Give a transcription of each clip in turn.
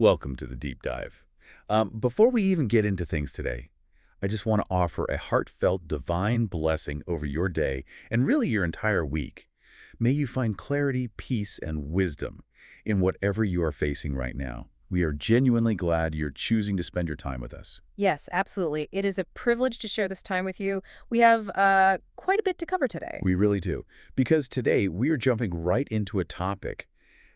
Welcome to the deep dive. Before we even get into things today, I just want to offer a heartfelt divine blessing over your day and really your entire week. May you find clarity, peace, and wisdom in whatever you are facing right now. We are genuinely glad you're choosing to spend your time with us. Yes, absolutely. It is a privilege to share this time with you. We have quite a bit to cover today. We really do. Because today we are jumping right into a topic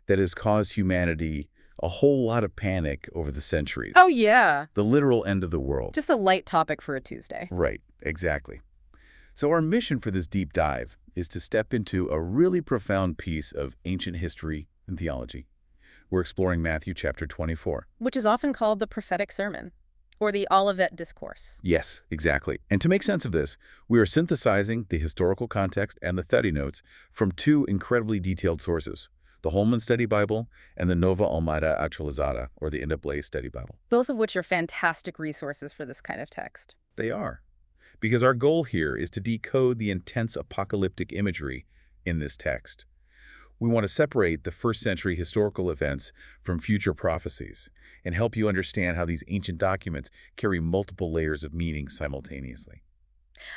that has caused humanity a whole lot of panic over the centuries. Oh, yeah. The literal end of the world. Just a light topic for a Tuesday. Right, exactly. So our mission for this deep dive is to step into a really profound piece of ancient history and theology. We're exploring Matthew chapter 24. Which is often called the prophetic sermon, or the Olivet discourse. Yes, exactly. And to make sense of this, we are synthesizing the historical context and the study notes from two incredibly detailed sources, the Holman Study Bible and the Nova Almeida Actualizada, or the NAA Study Bible. Both of which are fantastic resources for this kind of text. They are. Because our goal here is to decode the intense apocalyptic imagery in this text. We want to separate the first century historical events from future prophecies and help you understand how these ancient documents carry multiple layers of meaning simultaneously.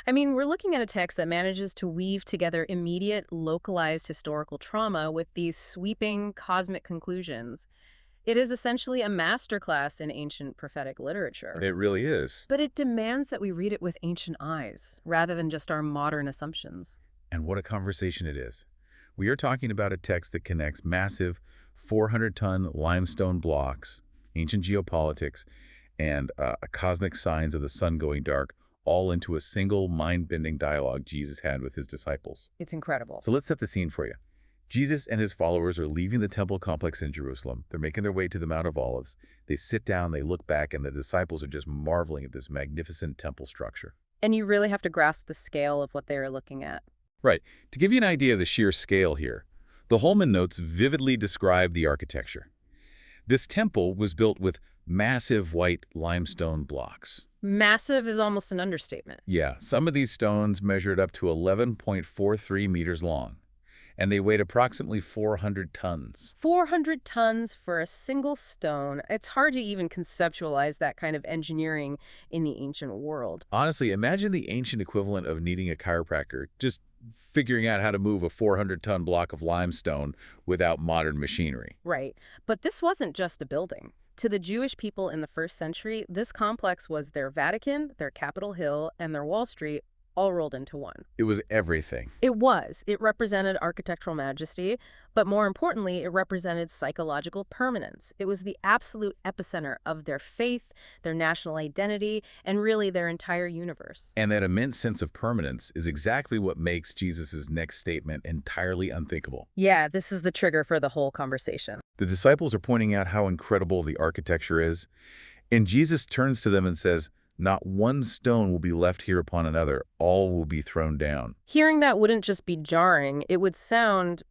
I mean, we're looking at a text that manages to weave together immediate, localized historical trauma with these sweeping cosmic conclusions. It is essentially a masterclass in ancient prophetic literature. It really is. But it demands that we read it with ancient eyes, rather than just our modern assumptions. And what a conversation it is. We are talking about a text that connects massive 400-ton limestone blocks, ancient geopolitics, and cosmic signs of the sun going dark, all into a single mind-bending dialogue Jesus had with his disciples. It's incredible. So let's set the scene for you. Jesus and his followers are leaving the temple complex in Jerusalem. They're making their way to the Mount of Olives. They sit down, they look back, and the disciples are just marveling at this magnificent temple structure. And you really have to grasp the scale of what they are looking at. Right. To give you an idea of the sheer scale here, the Holman notes vividly describe the architecture. This temple was built with massive white limestone blocks. Massive is almost an understatement. Yeah, some of these stones measured up to 11.43 meters long, and they weighed approximately 400 tons. 400 tons for a single stone. It's hard to even conceptualize that kind of engineering in the ancient world. Honestly, imagine the ancient equivalent of needing a chiropractor, just figuring out how to move a 400-ton block of limestone without modern machinery. Right. But this wasn't just a building. To the Jewish people in the first century, this complex was their Vatican, their Capitol Hill, and their Wall Street all rolled into one. It was everything. It was. It represented architectural majesty, but more importantly, it represented psychological permanence. It was the absolute epicenter of their faith, their national identity, and really their entire universe. And that immense sense of permanence is exactly what makes Jesus' next statement entirely unthinkable. Yeah, this is the trigger for the whole conversation. The disciples are pointing out how incredible the architecture is, and Jesus turns to them and says, "Not one stone will be left here upon another. All will be thrown down." Hearing that wouldn't just be jarring, it would sound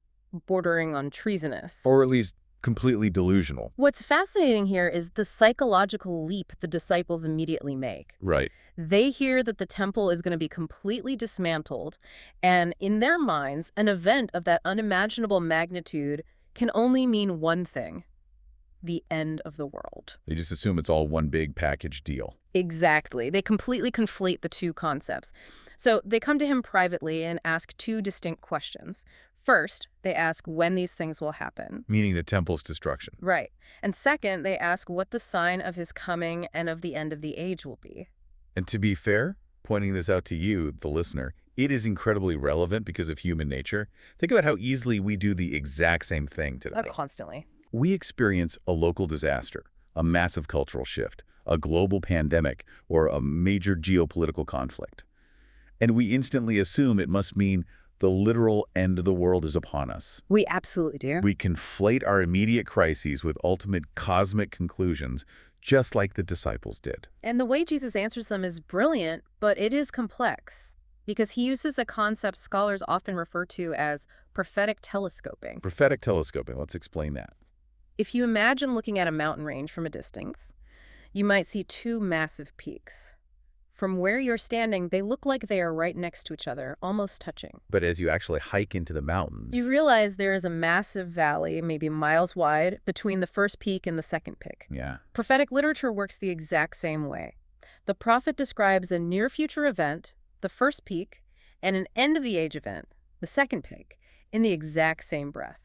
bordering on treasonous. Or at least completely delusional. What's fascinating here is the psychological leap the disciples immediately make. Right. They hear that the temple is going to be completely dismantled, and in their minds, an event of that unimaginable magnitude can only mean one thing: the end of the world. They just assume it's all one big package deal. Exactly. They completely conflate the two concepts. So they come to him privately and ask two distinct questions. First, they ask when these things will happen. Meaning the temple's destruction. Right. And second, they ask what the sign of his coming and of the end of the age will be. And to be fair, pointing this out to you, the listener, it is incredibly relevant because of human nature. Think about how easily we do the exact same thing today. Constantly. We experience a local disaster, a massive cultural shift, a global pandemic, or a major geopolitical conflict. And we instantly assume it must mean the literal end of the world is upon us. We absolutely do. We conflate our immediate crises with ultimate cosmic conclusions, just like the disciples did. And the way Jesus answers them is brilliant, but it is complex, because he uses a concept scholars often refer to as prophetic telescoping. Prophetic telescoping, let's explain that. If you imagine looking at a mountain range from a distance, you might see two massive peaks. From where you're standing, they look like they are right next to each other, almost touching. But as you actually hike into the You mountains, realize there is a massive valley, maybe miles wide, between the first peak and the second peak. yeah, Prophetic literature works the exact same way. The prophet describes a near-future event, the first peak, and an end-of-the-age event, the second peak, in the exact same breath.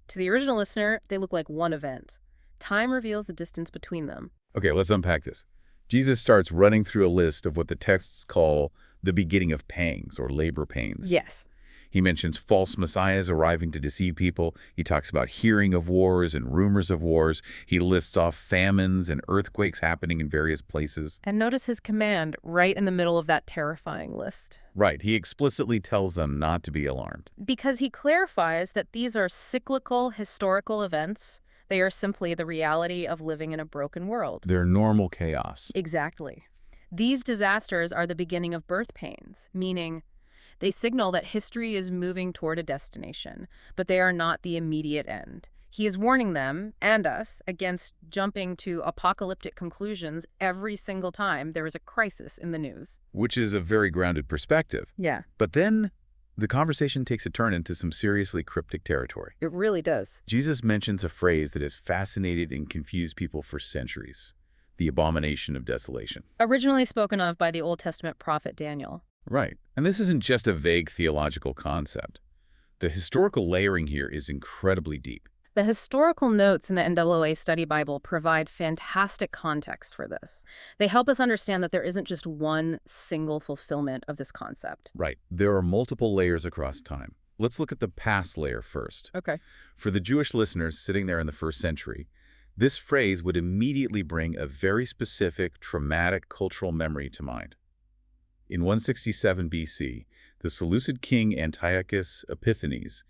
To the original listener, they look like one event. Time reveals the distance between them. Okay, let's unpack this. Jesus starts running through a list of what the texts call the beginning of pangs or labor pains. Yes. He mentions false messiahs arriving to deceive people. He talks about hearing of wars and rumors of wars. He lists off famines and earthquakes happening in various places. And notice his command right in the middle of that terrifying list. Right, he explicitly tells them not to be alarmed. Because he clarifies that these are cyclical historical events. They are simply the reality of living in a broken world. They're normal chaos. Exactly. These disasters are the beginning of birth pains, meaning they signal that history is moving toward a destination, but they are not the immediate end. He is warning them, and us, against jumping to apocalyptic conclusions every single time there is a crisis in the news. Which is a very grounded perspective. Yeah, But then the conversation takes a turn into some seriously cryptic territory. it really does. Jesus mentions a phrase that has fascinated and confused people for centuries: the abomination of desolation. Originally spoken of by the Old Testament prophet Daniel. Right. And this isn't just a vague theological concept. The historical layering here is incredibly deep. The historical notes in the NAA Study Bible provide fantastic context for this. They help us understand that there isn't just one single fulfillment of this concept. Right. There are multiple layers across time. Let's look at the past layer first. Okay. For the Jewish listeners sitting there in the first century, this phrase would immediately bring a very specific, traumatic cultural memory to mind. In 167 BC, the Seleucid king Antiochus Epiphanes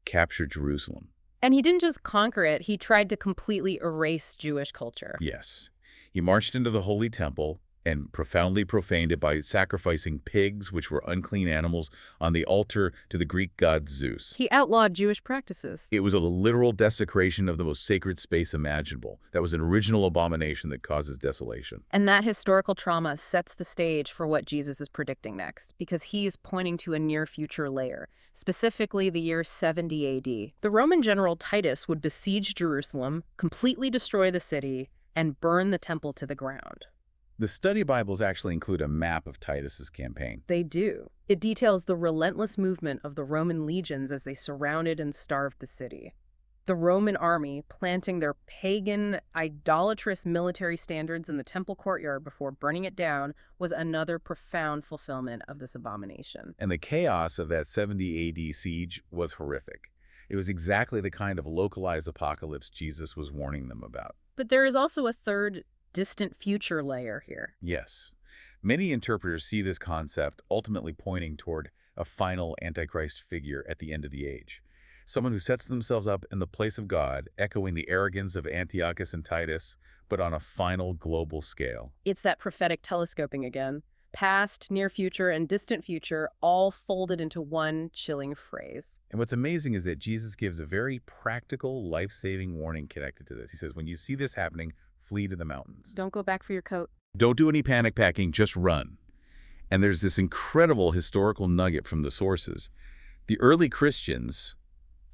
captured Jerusalem. And he didn't just conquer it, he tried to completely erase Jewish culture. Yes. He marched into the Holy Temple and profoundly profaned it by sacrificing pigs, which were unclean animals, on the altar to the Greek god Zeus. He outlawed Jewish practices. It was a literal desecration of the most sacred space imaginable. That was an original abomination that causes desolation. And that historical trauma sets the stage for what Jesus is predicting next, because he is pointing to a near-future layer, specifically the year 70 AD. The Roman general Titus would besiege Jerusalem, completely destroy the city, and burn the temple to the ground. The study Bibles actually include a map of Titus's campaign. They do. It details the relentless movement of the Roman legions as they surrounded and starved the city. The Roman army, planting their pagan, idolatrous military standards in the temple courtyard before burning it down, was another profound fulfillment of this abomination. And the chaos of that 70 AD siege was horrific. It was exactly the kind of localized apocalypse Jesus was warning them about. But there is also a third, distant future layer here. Yes. Many interpreters see this concept ultimately pointing toward a final Antichrist figure at the end of the age. Someone who sets themselves up in the place of God, echoing the arrogance of Antiochus and Titus, but on a final global scale. It's that prophetic telescoping again. Past, near future, and distant future, all folded into one chilling phrase. And what's amazing is that Jesus gives a very practical, life-saving warning connected to this. He says, when you see this happening, flee to the mountains. Don't go back for your coat. Don't do any panic packing, just run. And there's this incredible historical nugget from the sources. The early Christians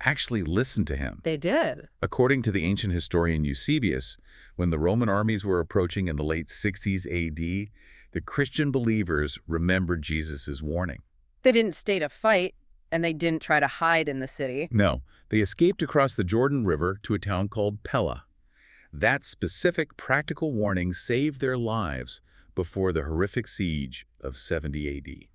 actually listened to him. They did. According to the ancient historian Eusebius, when the Roman armies were approaching in the late 60s AD, the Christian believers remembered Jesus' warning. They didn't stay to fight, and they didn't try to hide in the city. No, they escaped across the Jordan River to a town called Pella. That specific practical warning saved their lives before the horrific siege of 70 AD.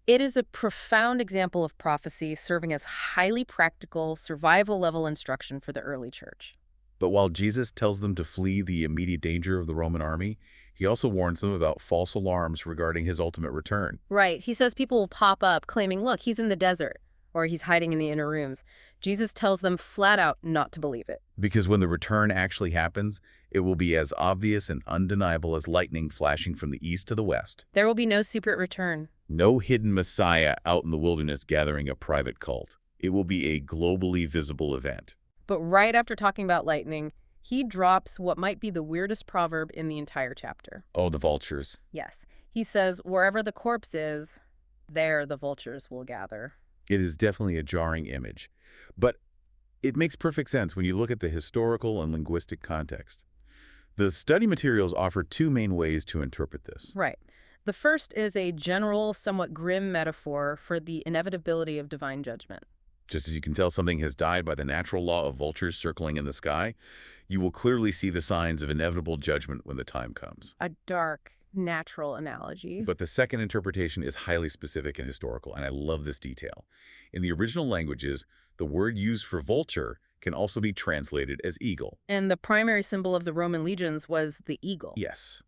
It is a profound example of prophecy serving as highly practical, survival-level instruction for the early church. But while Jesus tells them to flee the immediate danger of the Roman army, he also warns them about false alarms regarding his ultimate return. Right. He says people will pop up claiming, look, he's in the desert, or he's hiding in the inner rooms. Jesus tells them flat out not to believe it. Because when the return actually happens, it will be as obvious and undeniable as lightning flashing from the east to the west. There will be no secret return. No hidden Messiah out in the wilderness gathering a private cult. It will be a globally visible event. But right after talking about lightning, He drops what might be the weirdest proverb in the entire chapter. Oh, the vultures. Yes. He says, wherever the corpse is, there the vultures will gather. It is definitely a jarring image. But it makes perfect sense when you look at the historical and linguistic context. The study materials offer two main ways to interpret this. Right. The first is a general, somewhat grim metaphor for the inevitability of divine judgment. Just as you can tell something has died by the natural law of vultures circling in the sky, you will clearly see the signs of inevitable judgment when the time comes. A dark, natural analogy. But the second interpretation is highly specific and historical, and I love this detail. In the original languages, the word used for vulture can also be translated as eagle. And the primary symbol of the Roman legions was the eagle. Yes.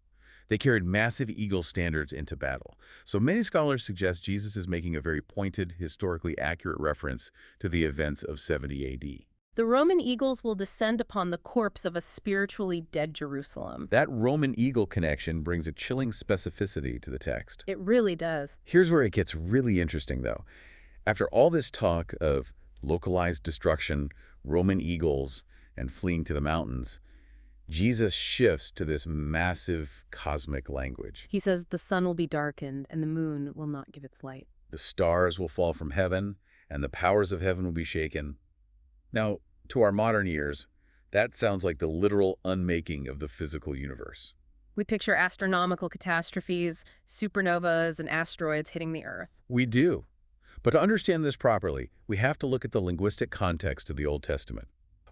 They carried massive eagle standards into battle. So many scholars suggest Jesus is making a very pointed, historically accurate reference to the events of 70 AD. The Roman eagles will descend upon the corpse of a spiritually dead Jerusalem. That Roman eagle connection brings a chilling specificity to the text. It really does. Here's where it gets really interesting, though. After all this talk of localized destruction, Roman eagles, and fleeing to the mountains, Jesus shifts to this massive cosmic language. He says the sun will be darkened and the moon will not give its light. The stars will fall from heaven, and the powers of heaven will be shaken. Now, to our modern ears, that sounds like the literal unmaking of the physical universe. We picture astronomical catastrophes, supernovas, and asteroids hitting the Earth. We do. But to understand this properly, we have to look at the linguistic context of the Old Testament.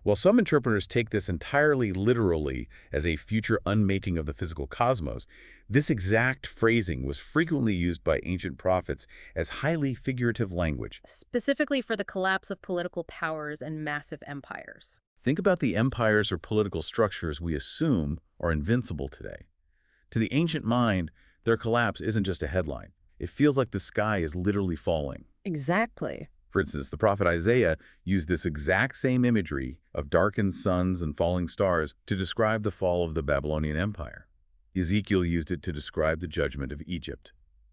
While some interpreters take this entirely literally as a future unmaking of the physical cosmos, this exact phrasing was frequently used by ancient prophets as highly figurative language. Specifically for the collapse of political powers and massive empires. Think about the empires or political structures we assume are invincible today. To the ancient mind, their collapse isn't just a headline. It feels like the sky is literally falling. Exactly. For instance, the prophet Isaiah used this exact same imagery of darkened suns and falling stars to describe the fall of the Babylonian Empire. Ezekiel used it to describe the judgment of Egypt.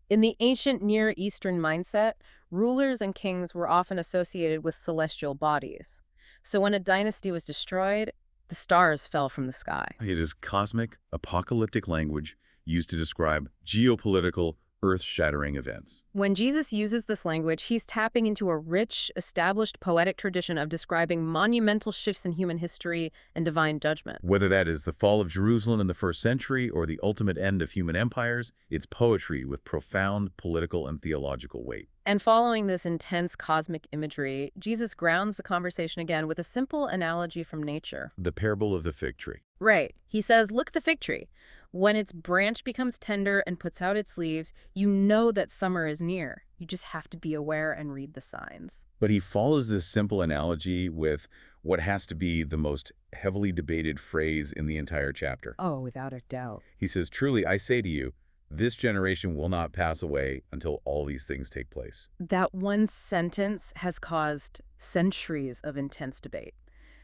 In the ancient Near Eastern mindset, rulers and kings were often associated with celestial bodies. So when a dynasty was destroyed, the stars fell from the sky. It is cosmic, apocalyptic language used to describe geopolitical, earth-shattering events. When Jesus uses this language, he's tapping into a rich, established poetic tradition of describing monumental shifts in human history and divine judgment. Whether that is the fall of Jerusalem in the first century or the ultimate end of human empires, it's poetry with profound political and theological weight. And following this intense cosmic imagery, Jesus grounds the conversation again with a simple analogy from nature. The parable of the fig tree. Right. He says, look at the fig tree. When its branch becomes tender and puts out its leaves, you know that summer is near. You just have to be aware and read the signs. But he follows this simple analogy with what has to be the most heavily debated phrase in the entire chapter. Oh, without a doubt. He says, truly, I say to you, this generation will not pass away until all these things take place. That one sentence has caused centuries of intense debate.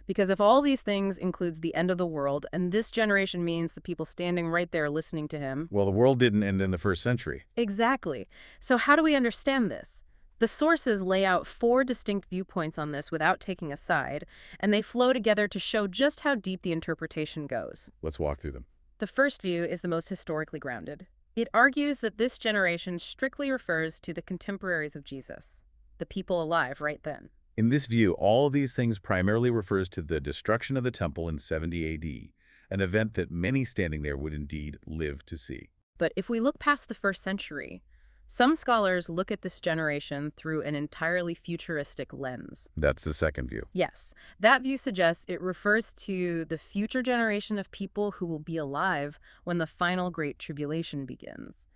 Because if all these things includes the end of the world, and this generation means the people standing right there listening to him. Well, the world didn't end in the first century. Exactly. So how do we understand this? The sources lay out 4 distinct viewpoints on this without taking a side, and they flow together to show just how deep the interpretation goes. Let's walk through them. The first view is the most historically grounded. It argues that this generation strictly refers to the contemporaries of Jesus, the people alive right then. In this view, all of these things primarily refers to the destruction of the temple in 70 AD, an event that many standing there would indeed live to see. But if we look past the first century, some scholars look at this generation through an entirely futuristic lens. That's the second view. Yes, that view suggests it refers to the future generation of people who will be alive when the final Great Tribulation begins.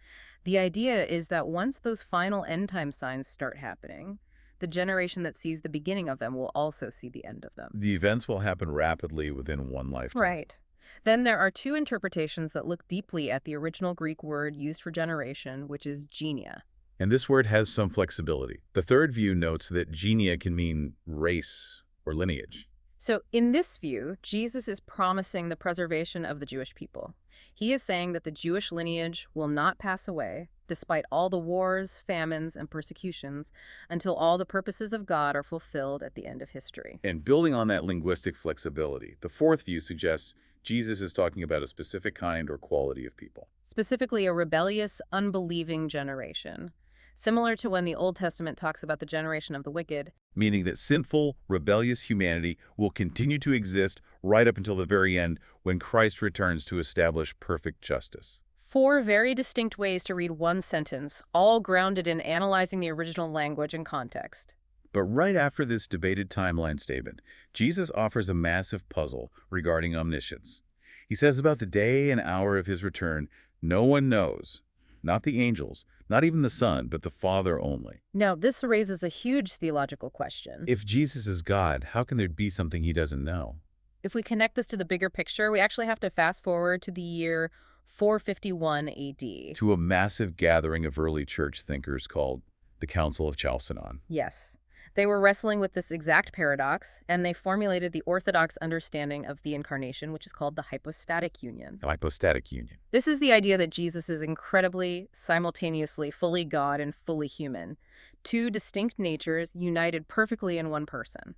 The idea is that once those final end-time signs start happening, the generation that sees the beginning of them will also see the end of them. The events will happen rapidly within one lifetime. Right. Then there are 2 interpretations that look deeply at the original Greek word used for generation, which is genia. And this word has some flexibility. The third view notes that genia can mean race or lineage. So in this view, Jesus is promising the preservation of the Jewish people. He is saying that the Jewish lineage will not pass away, despite all the wars, famines, and persecutions, until all the purposes of God are fulfilled at the end of history. And building on that linguistic flexibility, the fourth view suggests Jesus is talking about a specific kind or quality of people. Specifically, a rebellious, unbelieving generation. Similar to when the Old Testament talks about the generation of the wicked, Meaning that sinful, rebellious humanity will continue to exist right up until the very end when Christ returns to establish perfect justice. four very distinct ways to read one sentence, all grounded in analyzing the original language and context. But right after this debated timeline statement, Jesus offers a massive puzzle regarding omniscience. He says about the day and hour of his return, no one knows, not the angels, not even the Son, but the Father only. Now, this raises a huge theological question. If Jesus is God, how can there be something he doesn't know? If we connect this to the bigger picture, we actually have to fast forward to the year 451 AD. To a massive gathering of early church thinkers called the Council of Chalcedon. Yes. They were wrestling with this exact paradox, and they formulated the orthodox understanding of the incarnation, which is called the hypostatic union. The hypostatic union. This is the idea that Jesus is incredibly, simultaneously, fully God and fully human. Two distinct natures united perfectly in one person.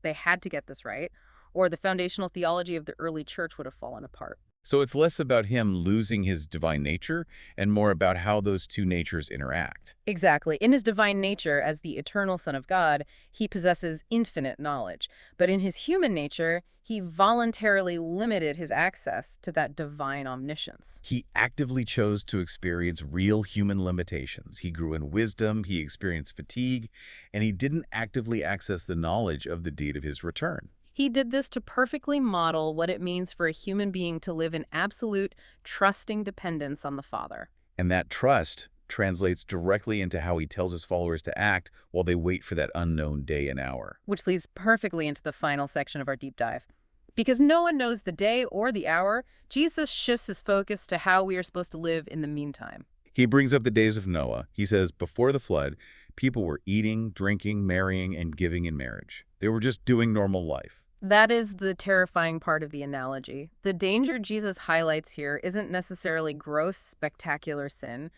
They had to get this right, or the foundational theology of the early church would have fallen apart. So it's less about him losing his divine nature and more about how those two natures interact. Exactly. In his divine nature, as the eternal Son of God, he possesses infinite knowledge. But in his human nature, he voluntarily limited his access to that divine omniscience. He actively chose to experience real human limitations. He grew in wisdom, he experienced fatigue, and he didn't actively access the knowledge of the date of his return. He did this to perfectly model what it means for a human being to live in absolute, trusting dependence on the Father. And that trust translates directly into how he tells his followers to act while they wait for that unknown day and hour. Which leads perfectly into the final section of our deep dive. Because no one knows the day or the hour, Jesus shifts his focus to how we are supposed to live in the meantime. He brings up the days of Noah. He says, before the flood, people were eating, drinking, marrying, and giving in marriage. They were just doing normal life. That is the terrifying part of the analogy. The danger Jesus highlights here isn't necessarily gross, spectacular sin.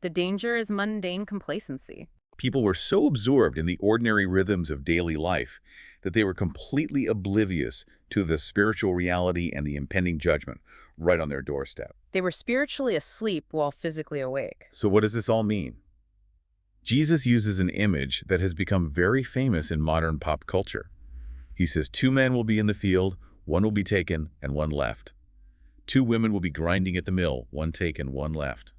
The danger is mundane complacency. People were so absorbed in the ordinary rhythms of daily life that they were completely oblivious to the spiritual reality and the impending judgment right on their doorstep. They were spiritually asleep while physically awake. So what does this all mean? Jesus uses an image that has become very famous in modern pop culture. He says 2 men will be in the field, 1 will be taken, and 1 left. 2 women will be grinding at the mill, 1 taken, 1 left.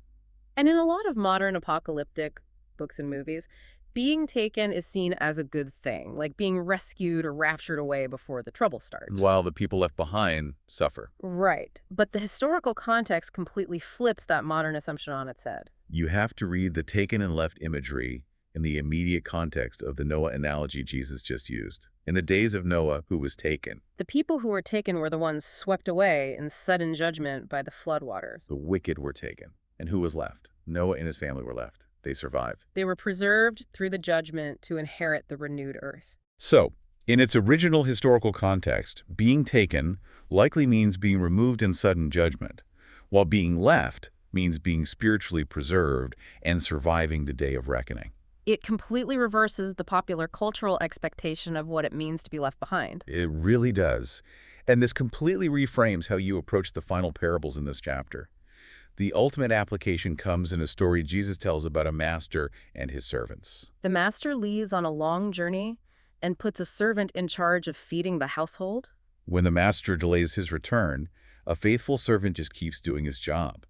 And in a lot of modern apocalyptic books and movies, being taken is seen as a good thing, like being rescued or raptured away before the trouble starts. While the people left behind suffer. Right. But the historical context completely flips that modern assumption on its head. You have to read the taken and left imagery in the immediate context of the Noah analogy Jesus just used. In the days of Noah, who was taken, The people who were taken were the ones swept away in sudden judgment by the floodwaters. the wicked were taken. And who was left? Noah and his family were left. They survived. They were preserved through the judgment to inherit the renewed earth. So, in its original historical context, being taken likely means being removed in sudden judgment, while being left means being spiritually preserved and surviving the day of reckoning. It completely reverses the popular cultural expectation of what it means to be left behind. It really does. And this completely reframes how you approach the final parables in this chapter. The ultimate application comes in a story Jesus tells about a master and his servants. The master leaves on a long journey and puts a servant in charge of feeding the household. When the master delays his return, a faithful servant just keeps doing his job.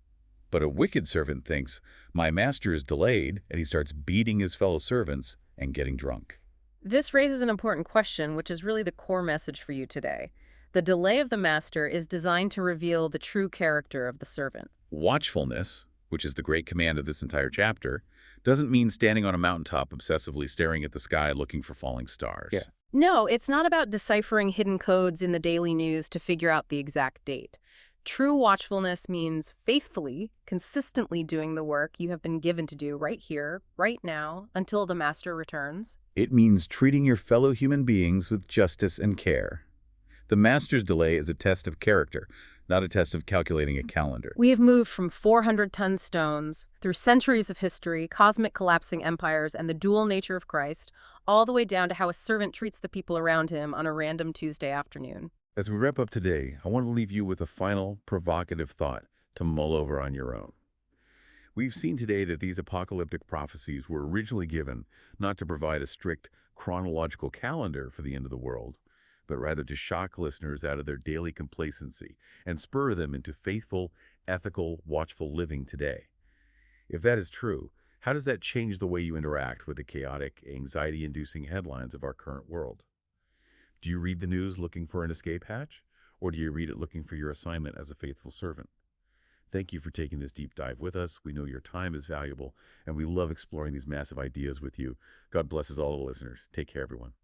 But a wicked servant thinks, my master is delayed, and he starts beating his fellow servants and getting drunk. This raises an important question, which is really the core message for you today. The delay of the master is designed to reveal the true character of the servant. Watchfulness, which is the great command of this entire chapter, doesn't mean standing on a mountaintop obsessively staring at the sky looking for falling stars. Yeah. No, it's not about deciphering hidden codes in the daily news to figure out the exact date. True watchfulness means faithfully, consistently doing the work you have been given to do right here, right now, until the master returns. It means treating your fellow human beings with justice and care. The master's delay is a test of character, not a test of calculating a calendar. We have moved from 400-ton stones, through centuries of history, cosmic collapsing empires, and the dual nature of Christ, all the way down to how a servant treats the people around him on a random Tuesday afternoon. As we wrap up today, I want to leave you with a final, provocative thought to mull over on your own. We've seen today that these apocalyptic prophecies were originally given not to provide a strict chronological calendar for the end of the world, but rather to shock listeners out of their daily complacency and spur them into faithful, ethical, watchful living today. If that is true, how does that change the way you interact with the chaotic, anxiety-inducing headlines of our current world? Do you read the news looking for an escape hatch, or do you read it looking for your assignment as a faithful servant? Thank you for taking this deep dive with us. We know your time is valuable, and we love exploring these massive ideas with you. God blesses all the listeners. Take care, everyone.